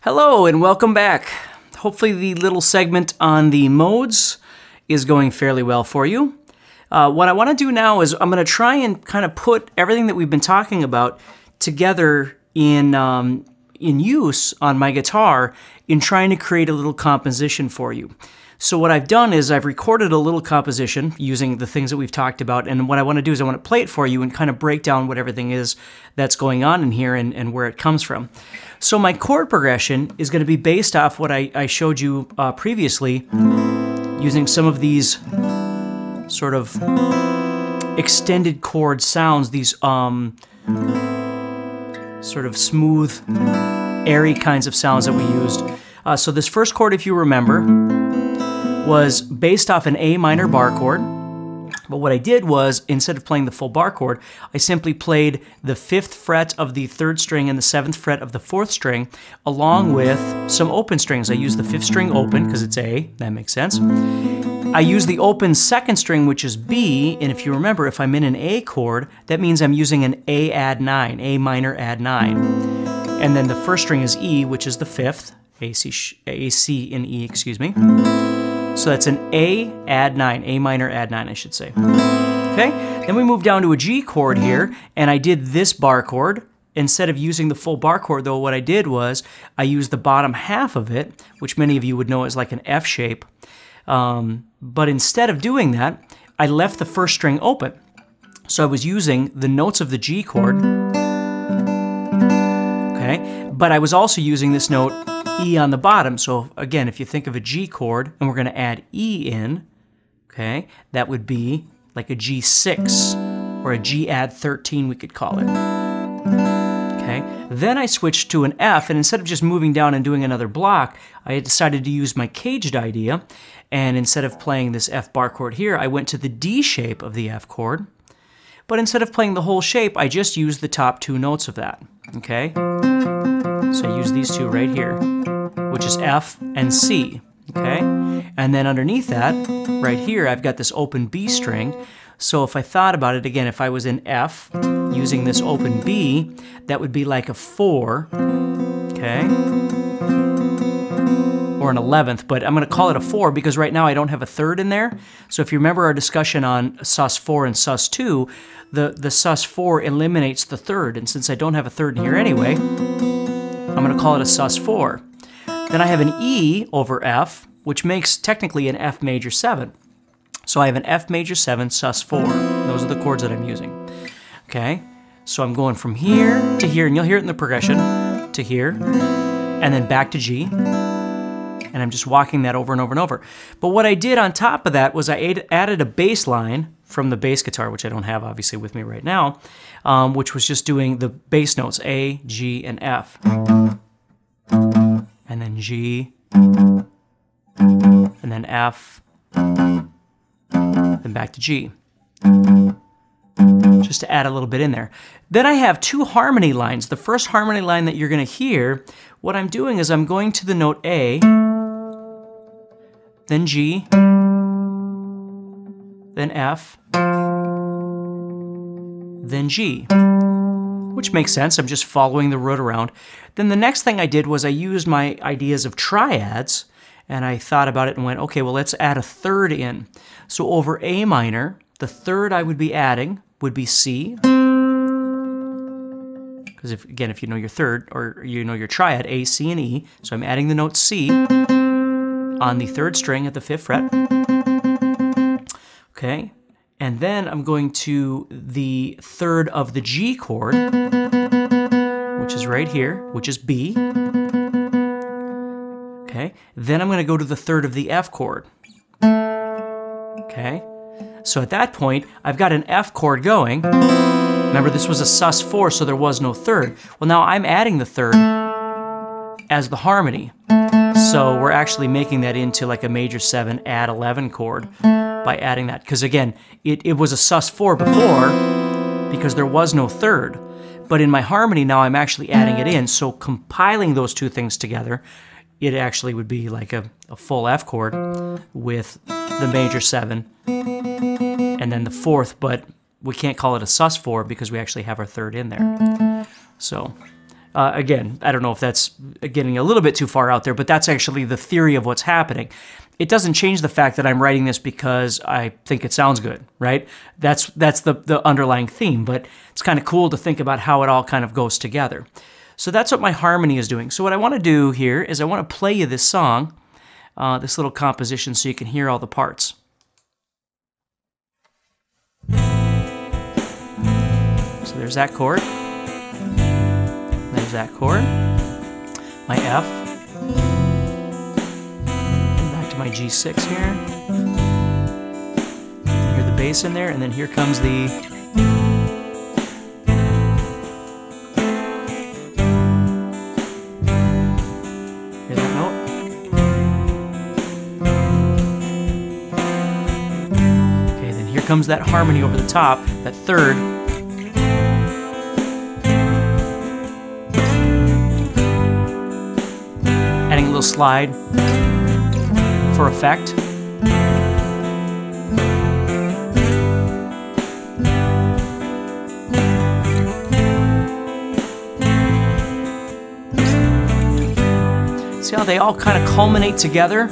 Hello and welcome back. Hopefully the little segment on the modes is going fairly well for you. What I want to do now is I'm going to try and kind of put everything that we've been talking about together in use on my guitar in trying to create a little composition for you. So what I've done is I've recorded a little composition using the things that we've talked about, and what I want to do is I want to play it for you and kind of break down what everything is that's going on in here and where it comes from. So my chord progression is going to be based off what I showed you previously, using some of these sort of extended chord sounds, these sort of smooth, airy kinds of sounds that we used. So this first chord, if you remember, was based off an A minor bar chord. But what I did was, instead of playing the full bar chord, I simply played the 5th fret of the 3rd string and the 7th fret of the 4th string, along with some open strings. I used the 5th string open because it's A, that makes sense. I used the open 2nd string, which is B, and if you remember, if I'm in an A chord, that means I'm using an A add 9, A minor add 9. And then the 1st string is E, which is the 5th, A, C and E, excuse me. So that's an A add 9, A minor add 9, I should say. Okay, then we move down to a G chord here, and I did this bar chord. Instead of using the full bar chord, though, what I did was I used the bottom half of it, which many of you would know is like an F shape. But instead of doing that, I left the 1st string open. So I was using the notes of the G chord. Okay, but I was also using this note E on the bottom. So again, if you think of a G chord and we're going to add E in, okay, that would be like a G6 or a G add 13, we could call it. Okay, then I switched to an F, and instead of just moving down and doing another block, I decided to use my caged idea, and instead of playing this F bar chord here, I went to the D shape of the F chord, but instead of playing the whole shape, I just used the top 2 notes of that, okay? So I use these 2 right here, which is F and C, okay? And then underneath that, right here, I've got this open B string. So if I thought about it again, if I was in F using this open B, that would be like a 4, okay? Or an 11th, but I'm going to call it a 4 because right now I don't have a 3rd in there. So if you remember our discussion on sus4 and sus2, the sus4 eliminates the 3rd, and since I don't have a 3rd in here anyway, I'm going to call it a sus4. Then I have an E over F, which makes technically an F major 7. So I have an F major 7 sus4. Those are the chords that I'm using. Okay, so I'm going from here to here, and you'll hear it in the progression, to here, and then back to G. And I'm just walking that over and over and over. But what I did on top of that was I added a bass line from the bass guitar, which I don't have obviously with me right now, which was just doing the bass notes, A, G, and F. And then G, and then F, then back to G. Just to add a little bit in there. Then I have 2 harmony lines. The first harmony line that you're going to hear, what I'm doing is I'm going to the note A, then G, then F, then G, which makes sense. I'm just following the root around. Then the next thing I did was I used my ideas of triads, and I thought about it and went, okay, well, let's add a 3rd in. So over A minor, the 3rd I would be adding would be C, because if you know your 3rd, or you know your triad, A, C, and E, so I'm adding the note C on the 3rd string at the 5th fret. Okay, and then I'm going to the 3rd of the G chord, which is right here, which is B. Okay, then I'm going to go to the 3rd of the F chord. Okay, so at that point, I've got an F chord going. Remember, this was a sus4, so there was no 3rd. Well, now I'm adding the 3rd as the harmony. So we're actually making that into like a major 7 add 11 chord by adding that. Because again, it was a sus4 before because there was no 3rd. But in my harmony now I'm actually adding it in. So compiling those 2 things together, it actually would be like a full F chord with the major 7 and then the 4th, but we can't call it a sus4 because we actually have our 3rd in there. So Again, I don't know if that's getting a little bit too far out there, but that's actually the theory of what's happening. It doesn't change the fact that I'm writing this because I think it sounds good, right? That's the underlying theme, but it's kind of cool to think about how it all kind of goes together. So that's what my harmony is doing. So what I want to do here is I want to play you this song, this little composition, so you can hear all the parts. So there's that chord. There's that chord. My F. And back to my G6 here. Hear the bass in there, and then here comes the... Hear that note? Okay, then here comes that harmony over the top, that third. Adding a little slide for effect. See how they all kind of culminate together?